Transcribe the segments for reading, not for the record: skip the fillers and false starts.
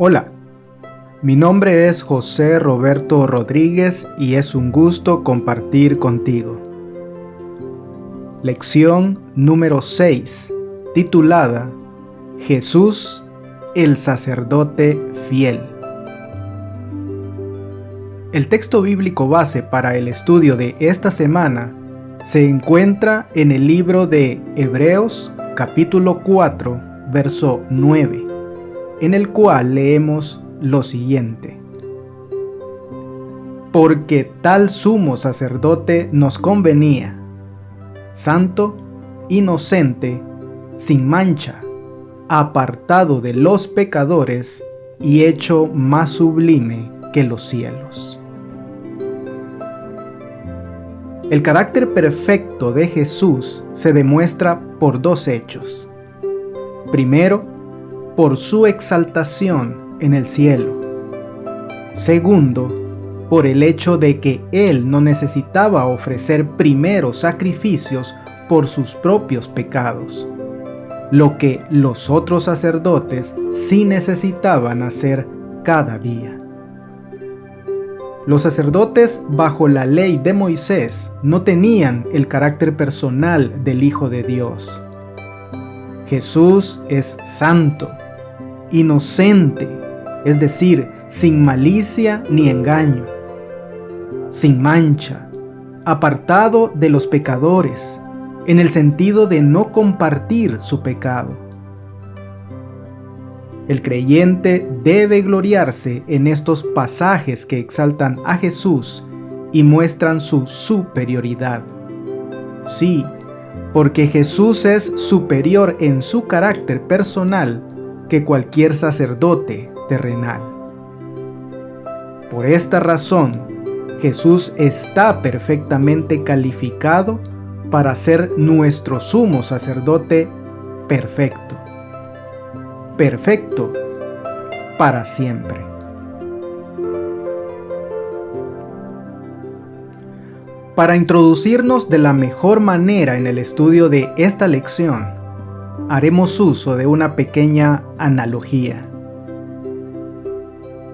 Hola, mi nombre es José Roberto Rodríguez y es un gusto compartir contigo. Lección número 6, titulada Jesús, el sacerdote fiel. El texto bíblico base para el estudio de esta semana se encuentra en el libro de Hebreos, capítulo 4, verso 9, en el cual leemos lo siguiente: porque tal sumo sacerdote nos convenía, santo, inocente, sin mancha, apartado de los pecadores y hecho más sublime que los cielos. El carácter perfecto de Jesús se demuestra por dos hechos. Primero, por su exaltación en el cielo. Segundo, por el hecho de que Él no necesitaba ofrecer primero sacrificios por sus propios pecados, lo que los otros sacerdotes sí necesitaban hacer cada día. Los sacerdotes bajo la ley de Moisés no tenían el carácter personal del Hijo de Dios. Jesús es santo, inocente, es decir, sin malicia ni engaño, sin mancha, apartado de los pecadores, en el sentido de no compartir su pecado. El creyente debe gloriarse en estos pasajes que exaltan a Jesús y muestran su superioridad. Sí, porque Jesús es superior en su carácter personal que cualquier sacerdote terrenal. Por esta razón, Jesús está perfectamente calificado para ser nuestro sumo sacerdote perfecto. Perfecto para siempre. Para introducirnos de la mejor manera en el estudio de esta lección, haremos uso de una pequeña analogía.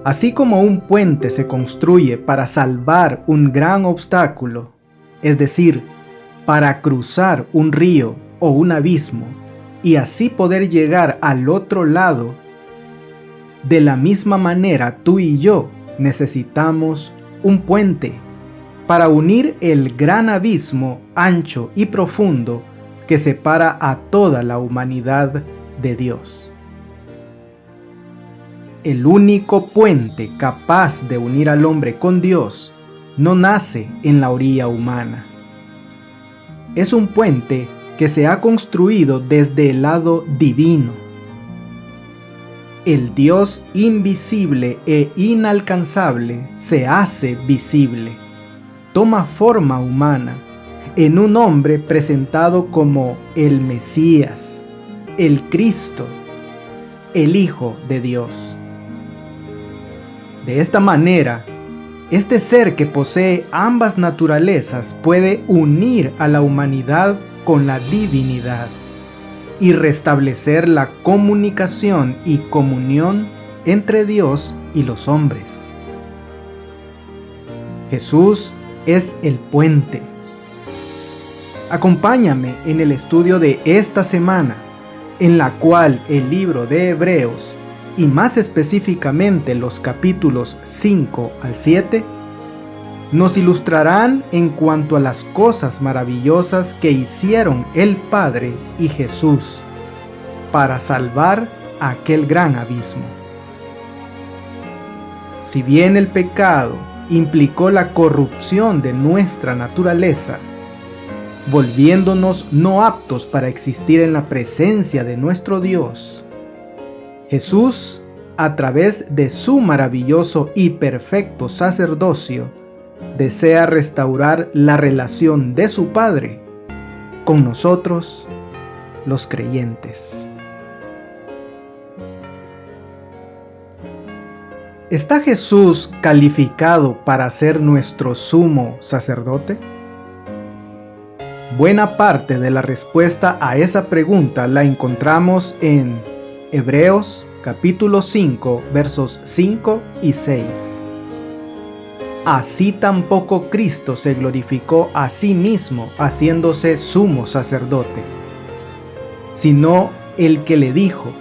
Así como un puente se construye para salvar un gran obstáculo, es decir, para cruzar un río o un abismo y así poder llegar al otro lado, de la misma manera tú y yo necesitamos un puente para unir el gran abismo ancho y profundo que separa a toda la humanidad de Dios. El único puente capaz de unir al hombre con Dios no nace en la orilla humana. Es un puente que se ha construido desde el lado divino. El Dios invisible e inalcanzable se hace visible, toma forma humana, en un hombre presentado como el Mesías, el Cristo, el Hijo de Dios. De esta manera, este ser que posee ambas naturalezas puede unir a la humanidad con la divinidad y restablecer la comunicación y comunión entre Dios y los hombres. Jesús es el puente. Acompáñame en el estudio de esta semana, en la cual el libro de Hebreos, y más específicamente los capítulos 5 al 7, nos ilustrarán en cuanto a las cosas maravillosas que hicieron el Padre y Jesús para salvar aquel gran abismo. Si bien el pecado implicó la corrupción de nuestra naturaleza, volviéndonos no aptos para existir en la presencia de nuestro Dios, Jesús, a través de su maravilloso y perfecto sacerdocio, desea restaurar la relación de su Padre con nosotros, los creyentes. ¿Está Jesús calificado para ser nuestro sumo sacerdote? Buena parte de la respuesta a esa pregunta la encontramos en Hebreos capítulo 5, versos 5 y 6. Así tampoco Cristo se glorificó a sí mismo haciéndose sumo sacerdote, sino el que le dijo: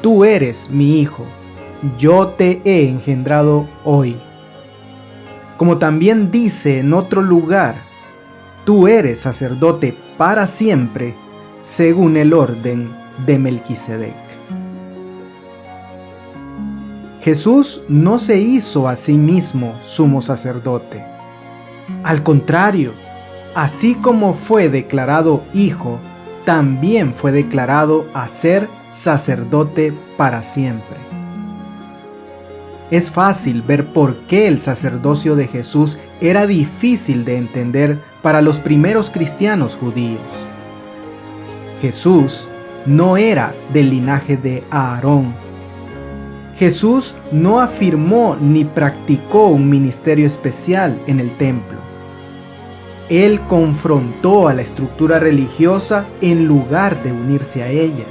Tú eres mi Hijo, yo te he engendrado hoy. Como también dice en otro lugar: Tú eres sacerdote para siempre, según el orden de Melquisedec. Jesús no se hizo a sí mismo sumo sacerdote. Al contrario, así como fue declarado Hijo, también fue declarado a ser sacerdote para siempre. Es fácil ver por qué el sacerdocio de Jesús era difícil de entender para los primeros cristianos judíos. Jesús no era del linaje de Aarón. Jesús no afirmó ni practicó un ministerio especial en el templo. Él confrontó a la estructura religiosa en lugar de unirse a ella.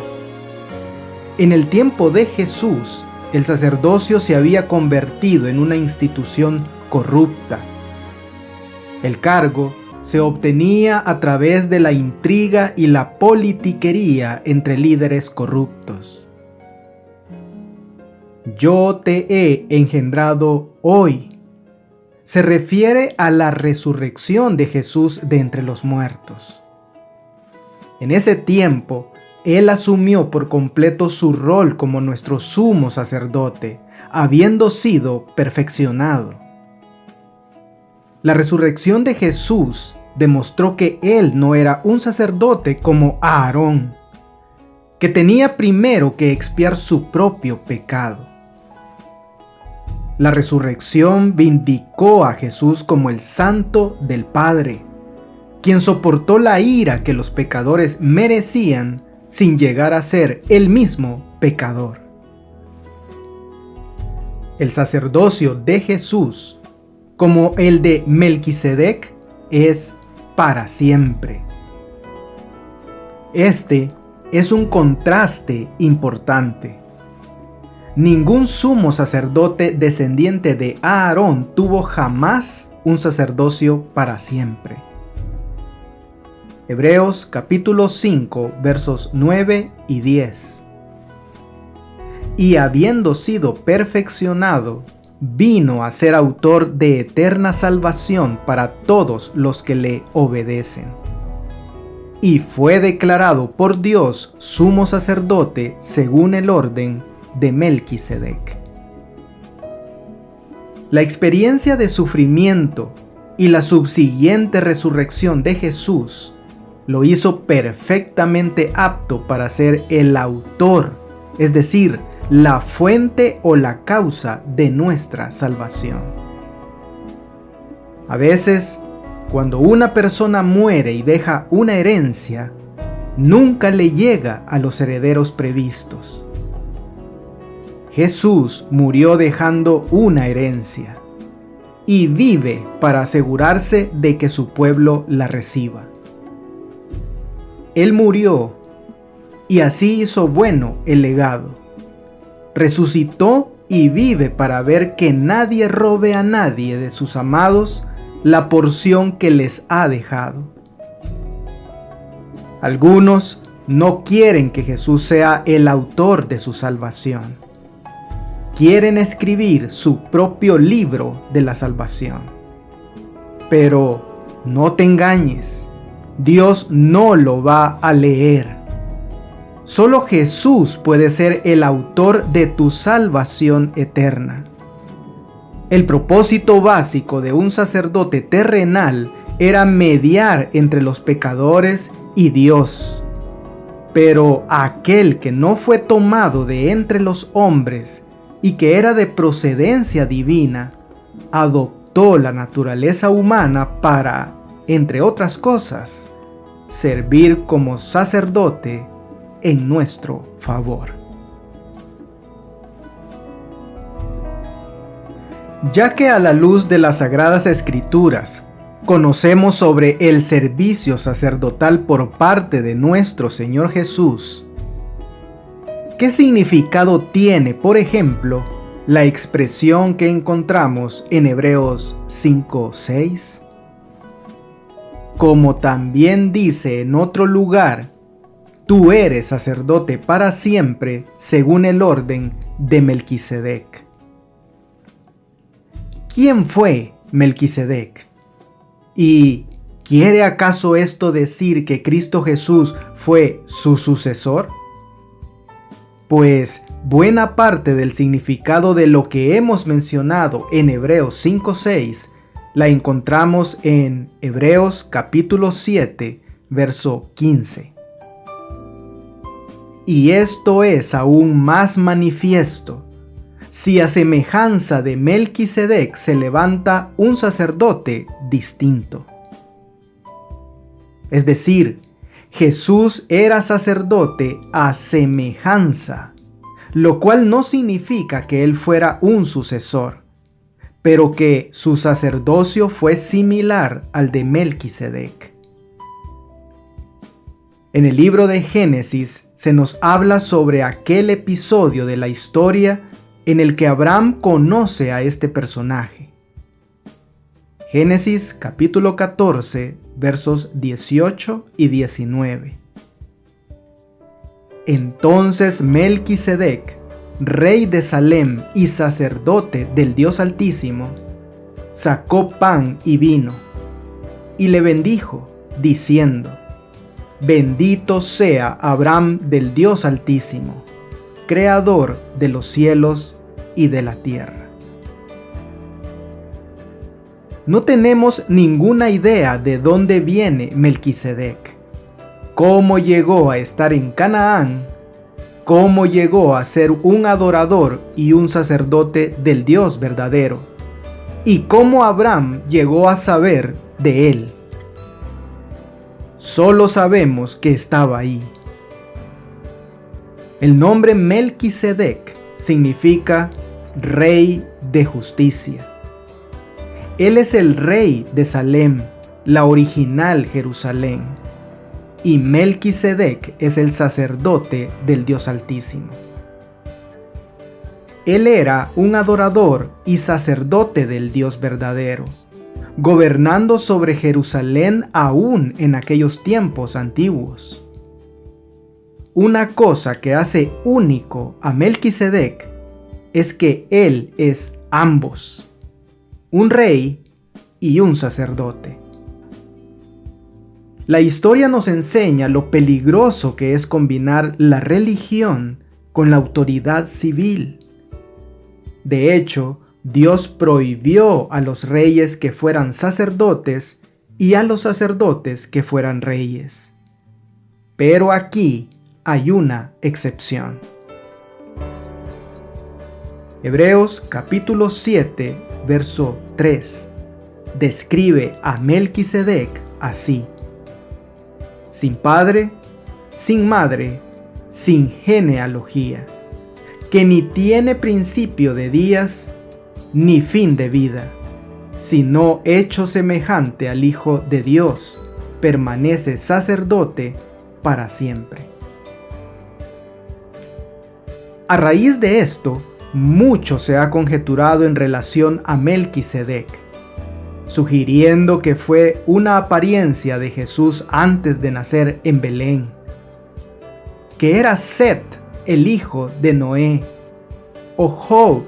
En el tiempo de Jesús, el sacerdocio se había convertido en una institución corrupta. El cargo se obtenía a través de la intriga y la politiquería entre líderes corruptos. Yo te he engendrado hoy se refiere a la resurrección de Jesús de entre los muertos. En ese tiempo, Él asumió por completo su rol como nuestro sumo sacerdote, habiendo sido perfeccionado. La resurrección de Jesús demostró que Él no era un sacerdote como Aarón, que tenía primero que expiar su propio pecado. La resurrección vindicó a Jesús como el Santo del Padre, quien soportó la ira que los pecadores merecían sin llegar a ser él mismo pecador. El sacerdocio de Jesús, como el de Melquisedec, es para siempre. Este es un contraste importante. Ningún sumo sacerdote descendiente de Aarón tuvo jamás un sacerdocio para siempre. Hebreos capítulo 5 versos 9 y 10. Y habiendo sido perfeccionado, vino a ser autor de eterna salvación para todos los que le obedecen. Y fue declarado por Dios sumo sacerdote según el orden de Melquisedec. La experiencia de sufrimiento y la subsiguiente resurrección de Jesús lo hizo perfectamente apto para ser el autor, es decir, la fuente o la causa de nuestra salvación. A veces, cuando una persona muere y deja una herencia, nunca le llega a los herederos previstos. Jesús murió dejando una herencia y vive para asegurarse de que su pueblo la reciba. Él murió y así hizo bueno el legado. Resucitó y vive para ver que nadie robe a nadie de sus amados la porción que les ha dejado. Algunos no quieren que Jesús sea el autor de su salvación. Quieren escribir su propio libro de la salvación. Pero no te engañes, Dios no lo va a leer. Solo Jesús puede ser el autor de tu salvación eterna. El propósito básico de un sacerdote terrenal era mediar entre los pecadores y Dios. Pero aquel que no fue tomado de entre los hombres y que era de procedencia divina, adoptó la naturaleza humana para, entre otras cosas, servir como sacerdote en nuestro favor. Ya que a la luz de las Sagradas Escrituras conocemos sobre el servicio sacerdotal por parte de nuestro Señor Jesús, ¿Qué significado tiene, por ejemplo, la expresión que encontramos en Hebreos 5:6? Como también dice en otro lugar, tú eres sacerdote para siempre según el orden de Melquisedec. ¿Quién fue Melquisedec? ¿Y quiere acaso esto decir que Cristo Jesús fue su sucesor? Pues buena parte del significado de lo que hemos mencionado en Hebreos 5:6 la encontramos en Hebreos capítulo 7, verso 15. Y esto es aún más manifiesto, si a semejanza de Melquisedec se levanta un sacerdote distinto. Es decir, Jesús era sacerdote a semejanza, lo cual no significa que él fuera un sucesor, pero que su sacerdocio fue similar al de Melquisedec. En el libro de Génesis se nos habla sobre aquel episodio de la historia en el que Abraham conoce a este personaje. Génesis capítulo 14, versos 18 y 19. Entonces Melquisedec, rey de Salem y sacerdote del Dios Altísimo, sacó pan y vino, y le bendijo, diciendo: Bendito sea Abraham del Dios Altísimo, creador de los cielos y de la tierra. No tenemos ninguna idea de dónde viene Melquisedec, cómo llegó a estar en Canaán, cómo llegó a ser un adorador y un sacerdote del Dios verdadero, y cómo Abraham llegó a saber de él. Solo sabemos que estaba ahí. El nombre Melquisedec significa Rey de Justicia. Él es el rey de Salem, la original Jerusalén, y Melquisedec es el sacerdote del Dios Altísimo. Él era un adorador y sacerdote del Dios verdadero, gobernando sobre Jerusalén aún en aquellos tiempos antiguos. Una cosa que hace único a Melquisedec es que él es ambos, un rey y un sacerdote. La historia nos enseña lo peligroso que es combinar la religión con la autoridad civil. De hecho, Dios prohibió a los reyes que fueran sacerdotes y a los sacerdotes que fueran reyes. Pero aquí hay una excepción. Hebreos capítulo 7, verso 3, describe a Melquisedec así: sin padre, sin madre, sin genealogía, que ni tiene principio de días, ni fin de vida, sino hecho semejante al Hijo de Dios, permanece sacerdote para siempre. A raíz de esto, mucho se ha conjeturado en relación a Melquisedec, sugiriendo que fue una apariencia de Jesús antes de nacer en Belén, que era Set, el hijo de Noé, o Job,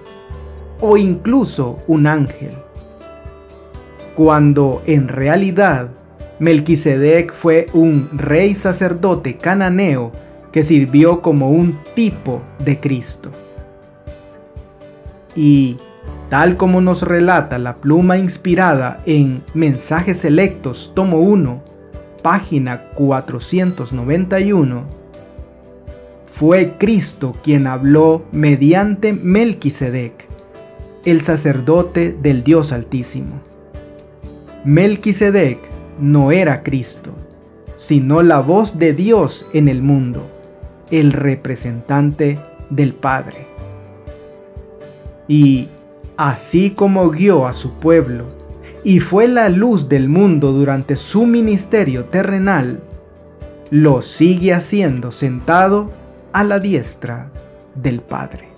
o incluso un ángel, cuando en realidad Melquisedec fue un rey sacerdote cananeo que sirvió como un tipo de Cristo. Y tal como nos relata la pluma inspirada en Mensajes Selectos, tomo 1, página 491, fue Cristo quien habló mediante Melquisedec, el sacerdote del Dios Altísimo. Melquisedec no era Cristo, sino la voz de Dios en el mundo, el representante del Padre. Y así como guió a su pueblo y fue la luz del mundo durante su ministerio terrenal, lo sigue haciendo sentado a la diestra del Padre.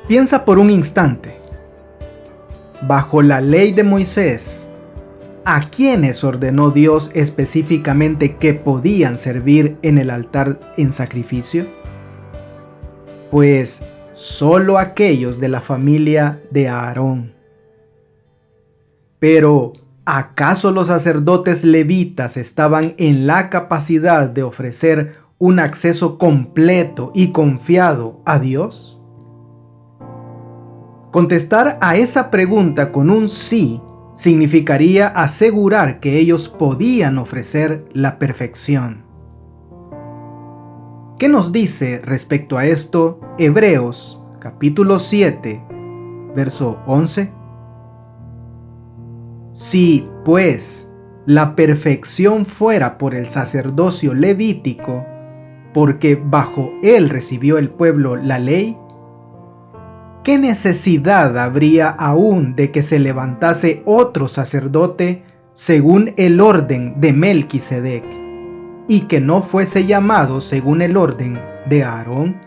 Piensa por un instante. Bajo la ley de Moisés, ¿a quiénes ordenó Dios específicamente que podían servir en el altar en sacrificio? Pues solo aquellos de la familia de Aarón. Pero, ¿acaso los sacerdotes levitas estaban en la capacidad de ofrecer un acceso completo y confiado a Dios? Contestar a esa pregunta con un sí significaría asegurar que ellos podían ofrecer la perfección. ¿Qué nos dice respecto a esto Hebreos capítulo 7, verso 11? Si, pues, la perfección fuera por el sacerdocio levítico, porque bajo él recibió el pueblo la ley, ¿qué necesidad habría aún de que se levantase otro sacerdote según el orden de Melquisedec, y que no fuese llamado según el orden de Aarón?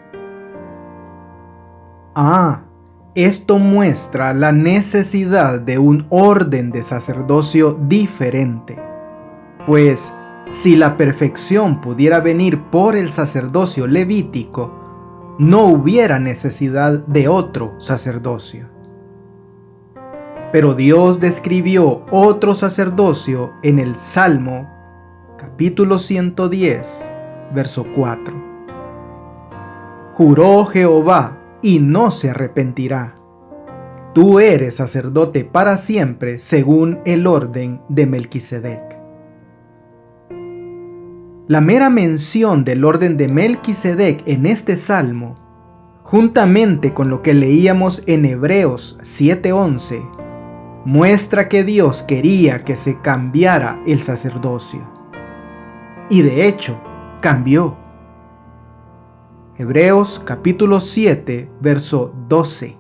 Esto muestra la necesidad de un orden de sacerdocio diferente, pues si la perfección pudiera venir por el sacerdocio levítico, no hubiera necesidad de otro sacerdocio. Pero Dios describió otro sacerdocio en el Salmo, capítulo 110, verso 4. Juró Jehová y no se arrepentirá. Tú eres sacerdote para siempre según el orden de Melquisedec. La mera mención del orden de Melquisedec en este salmo, juntamente con lo que leíamos en Hebreos 7:11, muestra que Dios quería que se cambiara el sacerdocio. Y de hecho, cambió. Hebreos capítulo 7, verso 12.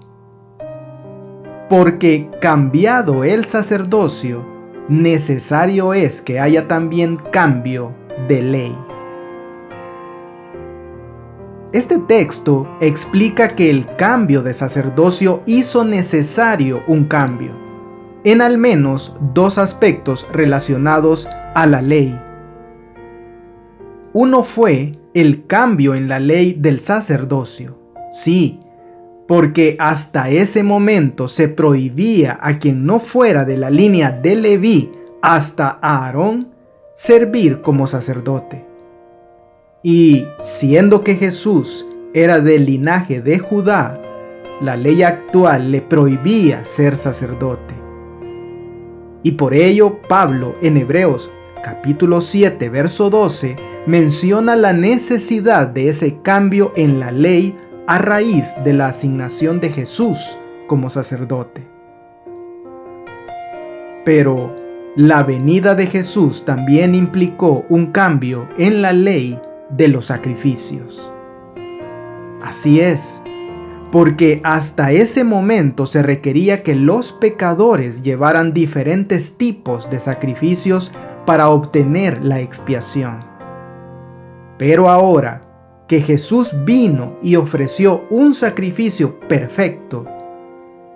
Porque cambiado el sacerdocio, necesario es que haya también cambio de ley. Este texto explica que el cambio de sacerdocio hizo necesario un cambio, en al menos dos aspectos relacionados a la ley. Uno fue el cambio en la ley del sacerdocio. Sí, porque hasta ese momento se prohibía a quien no fuera de la línea de Leví hasta Aarón servir como sacerdote. Y siendo que Jesús era del linaje de Judá, la ley actual le prohibía ser sacerdote. Y por ello Pablo en Hebreos capítulo 7, verso 12, menciona la necesidad de ese cambio en la ley a raíz de la asignación de Jesús como sacerdote. Pero la venida de Jesús también implicó un cambio en la ley de los sacrificios. Así es, porque hasta ese momento se requería que los pecadores llevaran diferentes tipos de sacrificios para obtener la expiación. Pero ahora que Jesús vino y ofreció un sacrificio perfecto,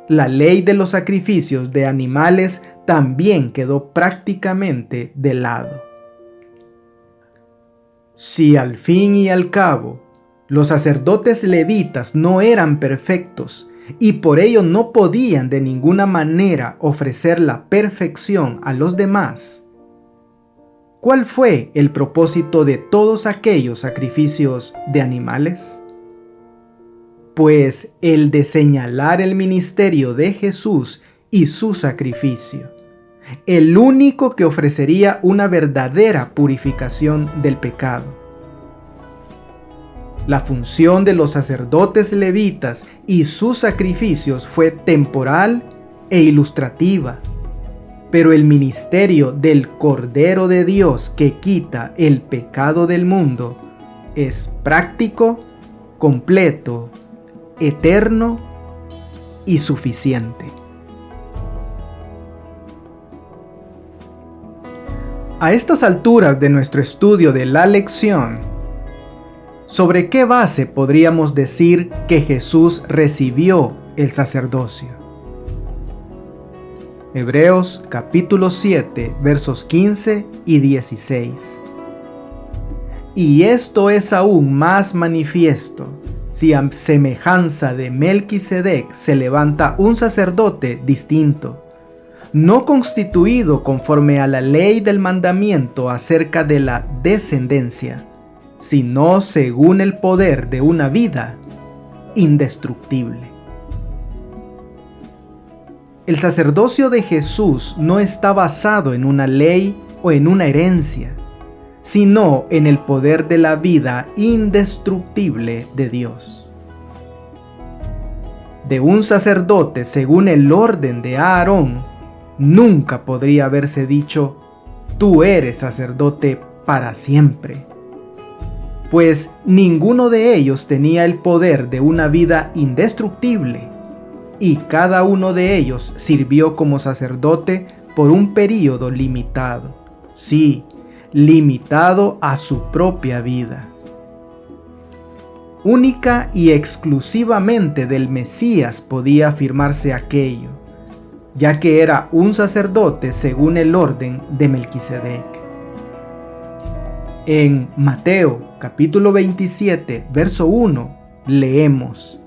la ley de los sacrificios de animales también quedó prácticamente de lado. Si al fin y al cabo los sacerdotes levitas no eran perfectos y por ello no podían de ninguna manera ofrecer la perfección a los demás, ¿cuál fue el propósito de todos aquellos sacrificios de animales? Pues el de señalar el ministerio de Jesús y su sacrificio, el único que ofrecería una verdadera purificación del pecado. La función de los sacerdotes levitas y sus sacrificios fue temporal e ilustrativa, pero el ministerio del Cordero de Dios que quita el pecado del mundo es práctico, completo, eterno y suficiente. A estas alturas de nuestro estudio de la lección, ¿sobre qué base podríamos decir que Jesús recibió el sacerdocio? Hebreos capítulo 7, versos 15 y 16. Y esto es aún más manifiesto, si a semejanza de Melquisedec se levanta un sacerdote distinto, no constituido conforme a la ley del mandamiento acerca de la descendencia, sino según el poder de una vida indestructible. El sacerdocio de Jesús no está basado en una ley o en una herencia, sino en el poder de la vida indestructible de Dios. De un sacerdote según el orden de Aarón, nunca podría haberse dicho, tú eres sacerdote para siempre, pues ninguno de ellos tenía el poder de una vida indestructible, y cada uno de ellos sirvió como sacerdote por un período limitado, sí, limitado a su propia vida. Única y exclusivamente del Mesías podía afirmarse aquello, ya que era un sacerdote según el orden de Melquisedec. En Mateo capítulo 27, verso 1, leemos: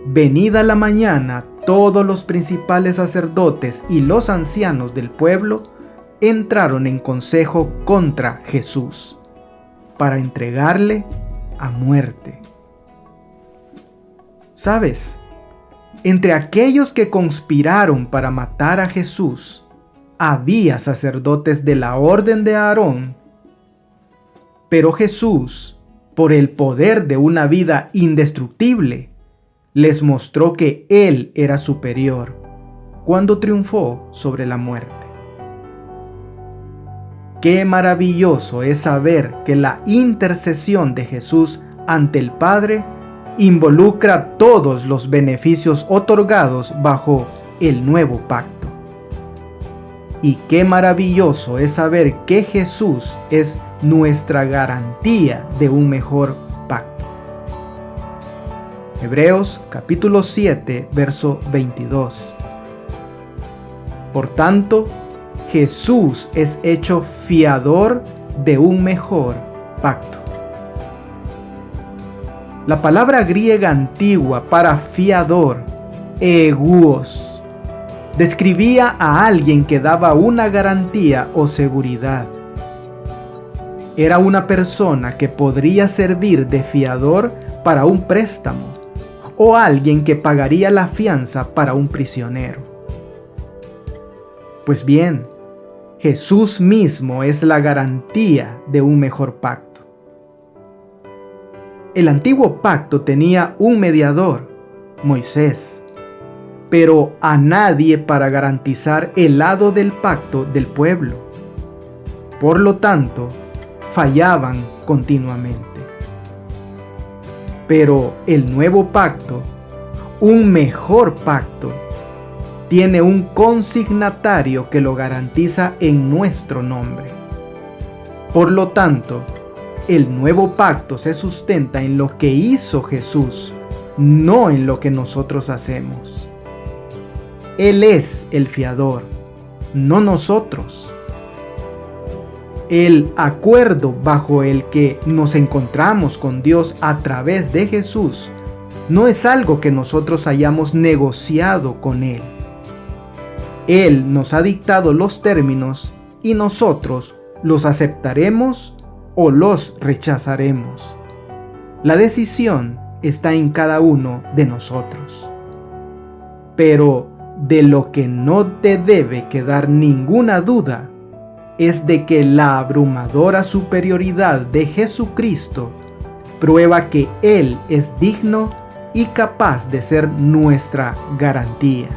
Venida la mañana, todos los principales sacerdotes y los ancianos del pueblo entraron en consejo contra Jesús, para entregarle a muerte. ¿Sabes? Entre aquellos que conspiraron para matar a Jesús, había sacerdotes de la orden de Aarón, pero Jesús, por el poder de una vida indestructible, les mostró que Él era superior cuando triunfó sobre la muerte. Qué maravilloso es saber que la intercesión de Jesús ante el Padre involucra todos los beneficios otorgados bajo el nuevo pacto. Y qué maravilloso es saber que Jesús es nuestra garantía de un mejor pacto. Hebreos capítulo 7, verso 22. Por tanto, Jesús es hecho fiador de un mejor pacto. La palabra griega antigua para fiador, eguos, describía a alguien que daba una garantía o seguridad. Era una persona que podría servir de fiador para un préstamo, o alguien que pagaría la fianza para un prisionero. Pues bien, Jesús mismo es la garantía de un mejor pacto. El antiguo pacto tenía un mediador, Moisés, pero a nadie para garantizar el lado del pacto del pueblo. Por lo tanto, fallaban continuamente. Pero el nuevo pacto, un mejor pacto, tiene un consignatario que lo garantiza en nuestro nombre. Por lo tanto, el nuevo pacto se sustenta en lo que hizo Jesús, no en lo que nosotros hacemos. Él es el fiador, no nosotros. El acuerdo bajo el que nos encontramos con Dios a través de Jesús no es algo que nosotros hayamos negociado con Él. Él nos ha dictado los términos y nosotros los aceptaremos o los rechazaremos. La decisión está en cada uno de nosotros. Pero de lo que no te debe quedar ninguna duda es de que la abrumadora superioridad de Jesucristo prueba que Él es digno y capaz de ser nuestra garantía,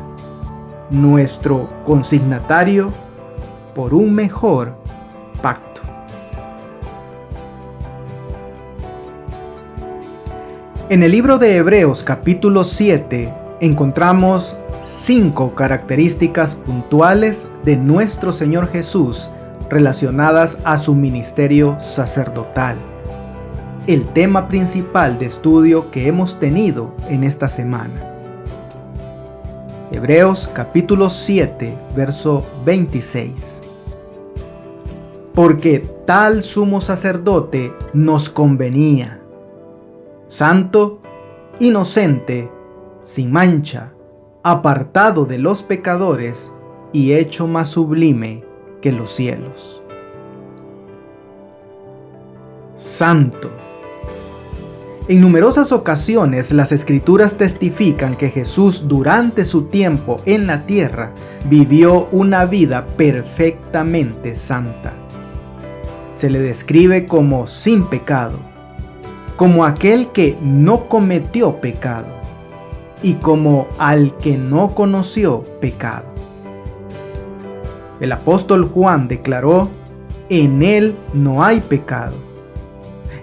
nuestro consignatario por un mejor pacto. En el libro de Hebreos capítulo 7 encontramos 5 características puntuales de nuestro Señor Jesús relacionadas a su ministerio sacerdotal, el tema principal de estudio que hemos tenido en esta semana. Hebreos capítulo 7, verso 26. Porque tal sumo sacerdote nos convenía, santo, inocente, sin mancha, apartado de los pecadores y hecho más sublime que los cielos. Santo. En numerosas ocasiones las Escrituras testifican que Jesús durante su tiempo en la tierra vivió una vida perfectamente santa. Se le describe como sin pecado, como aquel que no cometió pecado y como al que no conoció pecado. El apóstol Juan declaró: en él no hay pecado.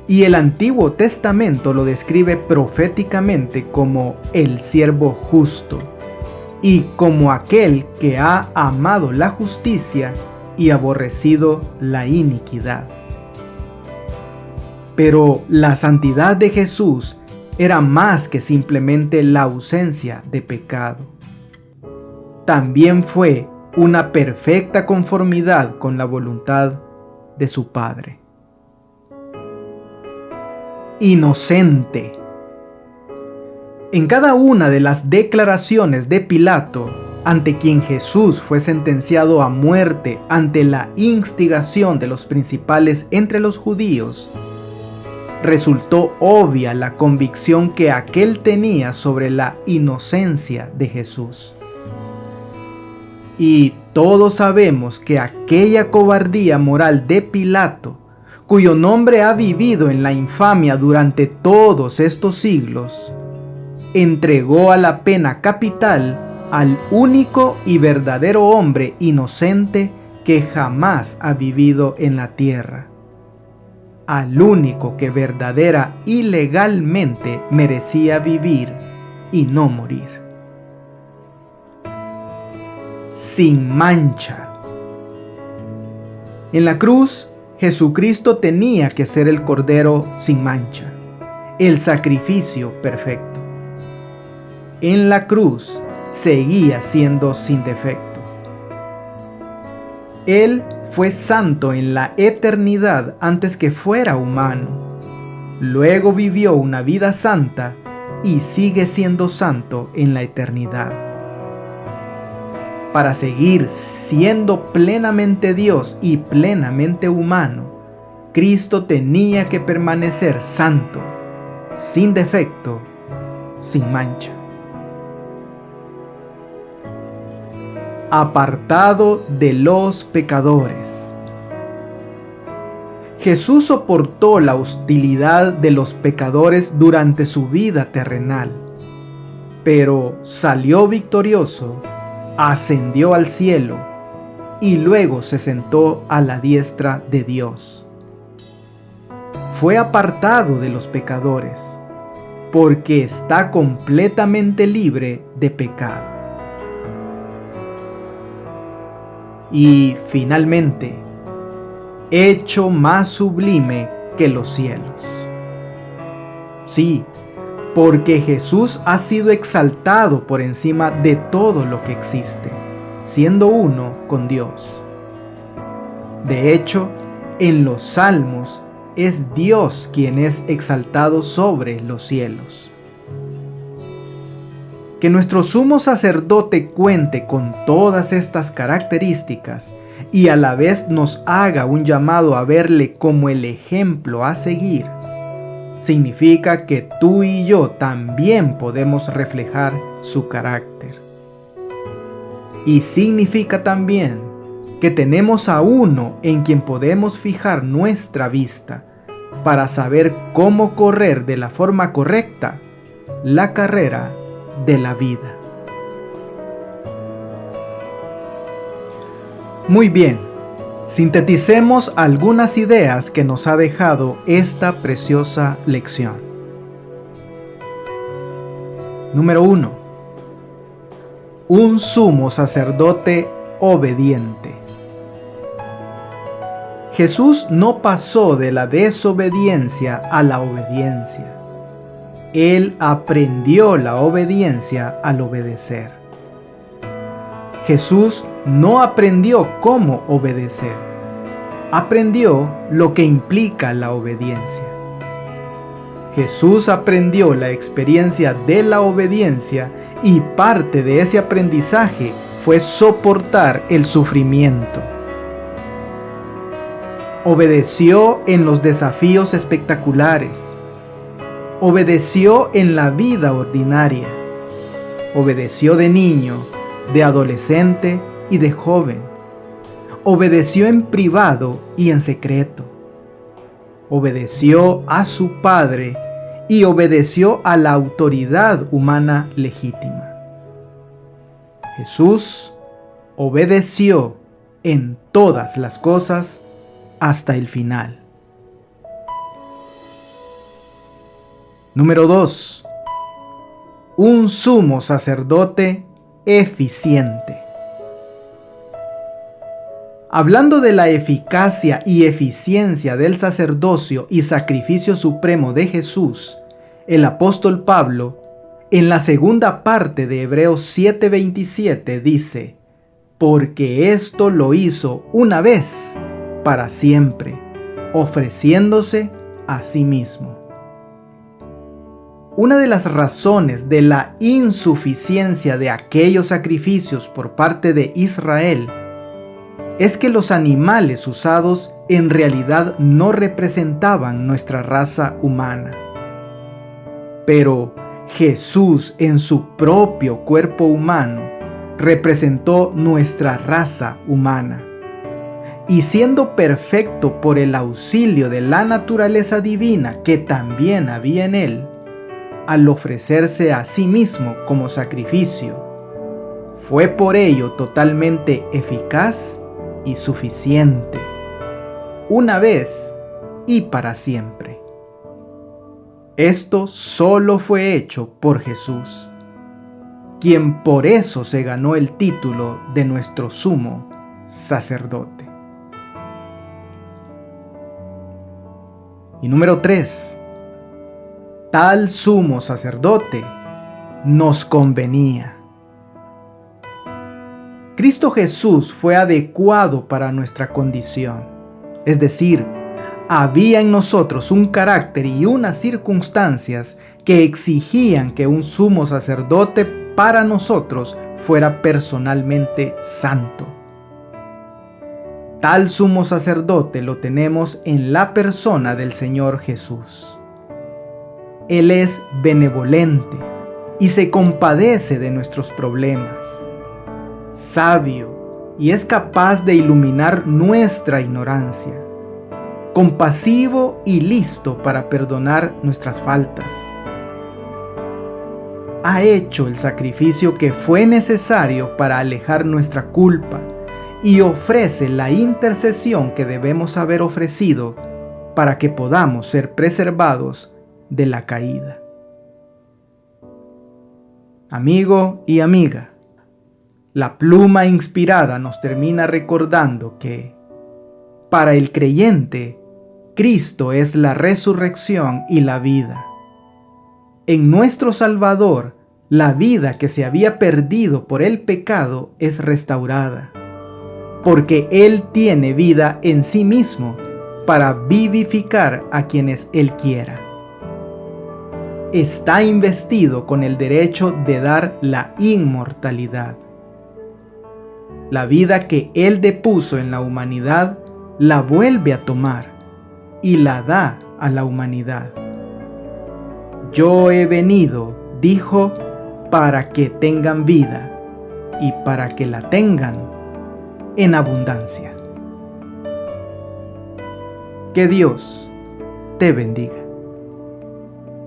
Y el Antiguo Testamento lo describe proféticamente como el siervo justo y como aquel que ha amado la justicia y aborrecido la iniquidad. Pero la santidad de Jesús era más que simplemente la ausencia de pecado. También fue una perfecta conformidad con la voluntad de su Padre. Inocente. En cada una de las declaraciones de Pilato, ante quien Jesús fue sentenciado a muerte ante la instigación de los principales entre los judíos, resultó obvia la convicción que aquél tenía sobre la inocencia de Jesús. Y todos sabemos que aquella cobardía moral de Pilato, cuyo nombre ha vivido en la infamia durante todos estos siglos, entregó a la pena capital al único y verdadero hombre inocente que jamás ha vivido en la tierra, al único que verdadera y legalmente merecía vivir y no morir. Sin mancha. En la cruz, Jesucristo tenía que ser el Cordero sin mancha, el sacrificio perfecto. En la cruz seguía siendo sin defecto. Él fue santo en la eternidad antes que fuera humano. Luego vivió una vida santa y sigue siendo santo en la eternidad. Para seguir siendo plenamente Dios y plenamente humano, Cristo tenía que permanecer santo, sin defecto, sin mancha. Apartado de los pecadores. Jesús soportó la hostilidad de los pecadores durante su vida terrenal, pero salió victorioso, ascendió al cielo y luego se sentó a la diestra de Dios. Fue apartado de los pecadores, porque está completamente libre de pecado. Y finalmente, hecho más sublime que los cielos. Sí, porque Jesús ha sido exaltado por encima de todo lo que existe, siendo uno con Dios. De hecho, en los Salmos es Dios quien es exaltado sobre los cielos. Que nuestro sumo sacerdote cuente con todas estas características y a la vez nos haga un llamado a verle como el ejemplo a seguir, significa que tú y yo también podemos reflejar su carácter. Y significa también que tenemos a uno en quien podemos fijar nuestra vista para saber cómo correr de la forma correcta la carrera de la vida. Muy bien, sinteticemos algunas ideas que nos ha dejado esta preciosa lección. Número 1. Un sumo sacerdote obediente. Jesús no pasó de la desobediencia a la obediencia. Él aprendió la obediencia al obedecer. Jesús no aprendió cómo obedecer. Aprendió lo que implica la obediencia. Jesús aprendió la experiencia de la obediencia y parte de ese aprendizaje fue soportar el sufrimiento. Obedeció en los desafíos espectaculares. Obedeció en la vida ordinaria. Obedeció de niño, de adolescente y de joven. Obedeció en privado y en secreto. Obedeció a su Padre y obedeció a la autoridad humana legítima. Jesús obedeció en todas las cosas hasta el final. Número 2. Un sumo sacerdote eficiente. Hablando de la eficacia y eficiencia del sacerdocio y sacrificio supremo de Jesús, el apóstol Pablo, en la segunda parte de Hebreos 7:27 dice: porque esto lo hizo una vez para siempre, ofreciéndose a sí mismo. Una de las razones de la insuficiencia de aquellos sacrificios por parte de Israel es que los animales usados en realidad no representaban nuestra raza humana. Pero Jesús en su propio cuerpo humano representó nuestra raza humana. Y siendo perfecto por el auxilio de la naturaleza divina que también había en él, al ofrecerse a sí mismo como sacrificio, fue por ello totalmente eficaz y suficiente, una vez y para siempre. Esto solo fue hecho por Jesús, quien por eso se ganó el título de nuestro sumo sacerdote. Y número 3. Tal sumo sacerdote nos convenía. Cristo Jesús fue adecuado para nuestra condición, es decir, había en nosotros un carácter y unas circunstancias que exigían que un sumo sacerdote para nosotros fuera personalmente santo. Tal sumo sacerdote lo tenemos en la persona del Señor Jesús. Él es benevolente y se compadece de nuestros problemas, sabio y es capaz de iluminar nuestra ignorancia, compasivo y listo para perdonar nuestras faltas. Ha hecho el sacrificio que fue necesario para alejar nuestra culpa y ofrece la intercesión que debemos haber ofrecido para que podamos ser preservados de la caída. Amigo y amiga, la pluma inspirada nos termina recordando que, para el creyente, Cristo es la resurrección y la vida. En nuestro Salvador, la vida que se había perdido por el pecado es restaurada, porque Él tiene vida en sí mismo para vivificar a quienes Él quiera. Está investido con el derecho de dar la inmortalidad. La vida que Él depuso en la humanidad la vuelve a tomar y la da a la humanidad. Yo he venido, dijo, para que tengan vida y para que la tengan en abundancia. Que Dios te bendiga.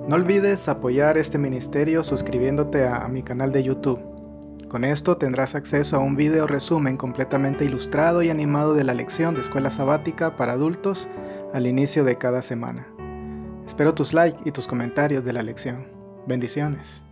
No olvides apoyar este ministerio suscribiéndote a mi canal de YouTube. Con esto tendrás acceso a un video resumen completamente ilustrado y animado de la lección de escuela sabática para adultos al inicio de cada semana. Espero tus likes y tus comentarios de la lección. Bendiciones.